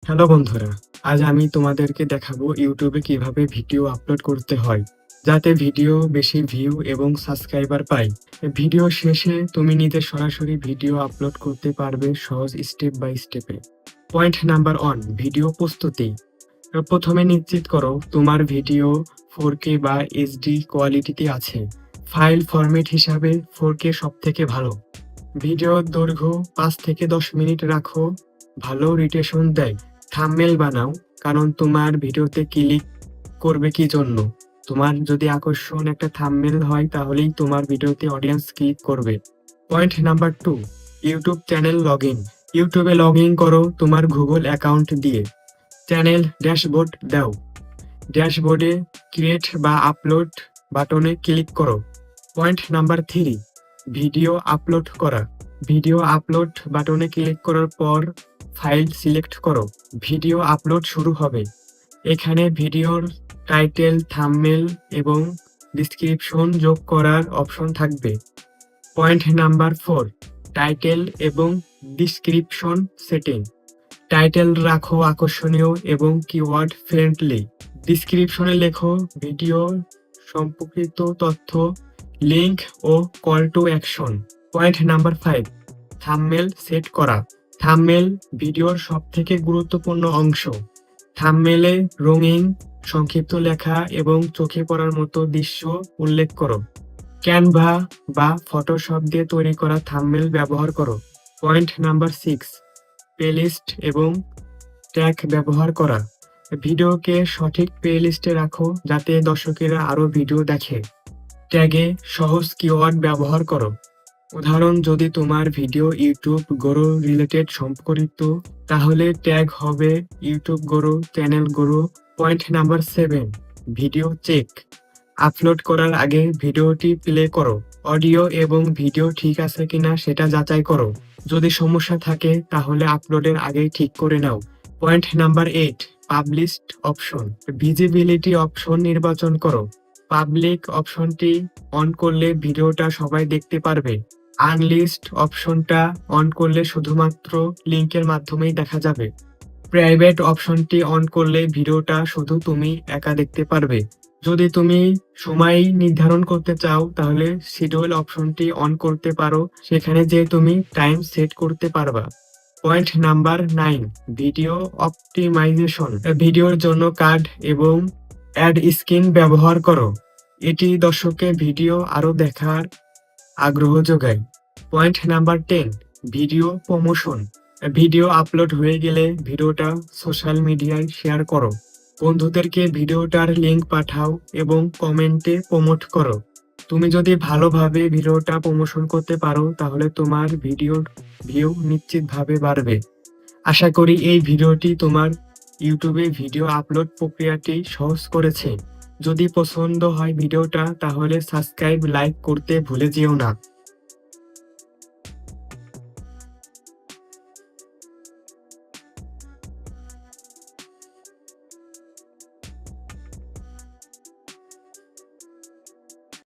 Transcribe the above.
Hello বন্ধুরা, আজ আমি তোমাদেরকে দেখাবো ইউটিউবে কিভাবে ভিডিও আপলোড করতে হয় যাতে ভিডিও বেশি ভিউ এবং সাবস্ক্রাইবার পায়। ভিডিও শেষে তুমি নিজে সরাসরি ভিডিও আপলোড করতে পারবে সহজ স্টেপ বাই স্টেপে। পয়েন্ট নাম্বার 1, ভিডিও প্রস্তুতি। প্রথমে নিশ্চিত করো তোমার ভিডিও 4K বা এইচডি কোয়ালিটিতে আছে। ফাইল ফরম্যাট হিসাবে 4K সবথেকে ভালো। ভিডিওর দৈর্ঘ্য 5 থেকে 10 মিনিট রাখো, ভালো রিটেশন দেয়। থাম্বনেল বানাও, কারণ তোমার ভিডিওতে ক্লিক করবে কি জন্য। তোমার যদি আকর্ষণ একটা থাম্বনেল হয় তাহলেই তোমার ভিডিওতে অডিয়েন্স ক্লিক করবে। Point number 2, YouTube channel log in. ইউটিউবে লগ ইন করো তোমার গুগল অ্যাকাউন্ট দিয়ে। চ্যানেল ড্যাশবোর্ড দাও। ড্যাশবোর্ডে ক্রিয়েট বা আপলোড বাটনে ক্লিক করো। পয়েন্ট নাম্বার 3, ভিডিও আপলোড করা। ভিডিও আপলোড বাটনে ক্লিক করার পর ফাইল সিলেক্ট করো। ভিডিও আপলোড শুরু হবে। এখানে ভিডিওর টাইটেল, থাম্বনেল এবং ডেসক্রিপশন যোগ করার অপশন থাকবে। পয়েন্ট নাম্বার 4, টাইটেল এবং ডেসক্রিপশন সেটিং। টাইটেল রাখো আকর্ষণীয় এবং কিওয়ার্ড ফ্রেন্ডলি। ডেসক্রিপশনে লেখো ভিডিও সম্পর্কিত তথ্য, লিংক ও call to action. Point number 5, thumbnail set করা। থাম্বনেল ভিডিওর সবথেকে গুরুত্বপূর্ণ অংশ। থাম্বনেলে রঙিন, সংক্ষিপ্ত লেখা এবং চোখে পড়ার মতো দৃশ্য উল্লেখ করো। ক্যানভা বা ফটোশপ দিয়ে তৈরি করা থাম্বনেল ব্যবহার করো। পয়েন্ট নাম্বার 6, প্লেলিস্ট এবং ট্যাগ ব্যবহার করা। ভিডিওকে সঠিক প্লেলিস্টে রাখো যাতে দর্শকেরা আরো ভিডিও দেখে। ট্যাগে সহজ কিওয়ার্ড ব্যবহার করো। উদাহরণ, যদি তোমার ভিডিও ইউটিউব গ্রো রিলেটেড সম্পর্কিত তাহলে ট্যাগ হবে YouTube grow, channel grow. Point number 7, video check. Upload করার আগে ভিডিওটি প্লে করো। অডিও এবং ভিডিও ঠিক আছে কিনা সেটা যাচাই করো। যদি সমস্যা থাকে তাহলে আপলোডের আগেই ঠিক করে নাও। Point number 8, published option. Visibility option নির্বাচন করো। পাবলিক অপশনটি অন করলে ভিডিওটা সবাই দেখতে পারবে। আনলিস্ট অপশনটা অন করলে শুধুমাত্র লিংকের মাধ্যমেই দেখা যাবে। প্রাইভেট অপশনটি অন করলে ভিডিওটা শুধু তুমি একা দেখতে পারবে। যদি তুমি সময় নির্ধারণ করতে চাও তাহলে শিডিউল অপশনটি অন করতে পারো, সেখানে যে তুমি টাইম সেট করতে পারবা। Point number 9, video optimisation. ভিডিওর জন্য কাট এবং অ্যাড স্ক্রিন ব্যবহার করো। এটি দর্শকের ভিডিও আরো দেখার আগ্রহ যোগায়। Point number 10, video promotion. Video upload হয়ে গেলে ভিডিওটা সোশ্যাল মিডিয়ায় শেয়ার করো। বন্ধুদেরকে ভিডিওটার লিংক পাঠাও এবং কমেন্টে প্রমোট করো। তুমি যদি ভালোভাবে ভিডিওটা প্রমোশন করতে পারো তাহলে তোমার ভিডিওর ভিউ নিশ্চিতভাবে বাড়বে। আশা করি এই ভিডিওটি তোমার ইউটিউবে ভিডিও আপলোড প্রক্রিয়াটি সহজ করেছে। যদি পছন্দ হয় ভিডিওটা তাহলে সাবস্ক্রাইব, লাইক করতে ভুলে যেও না।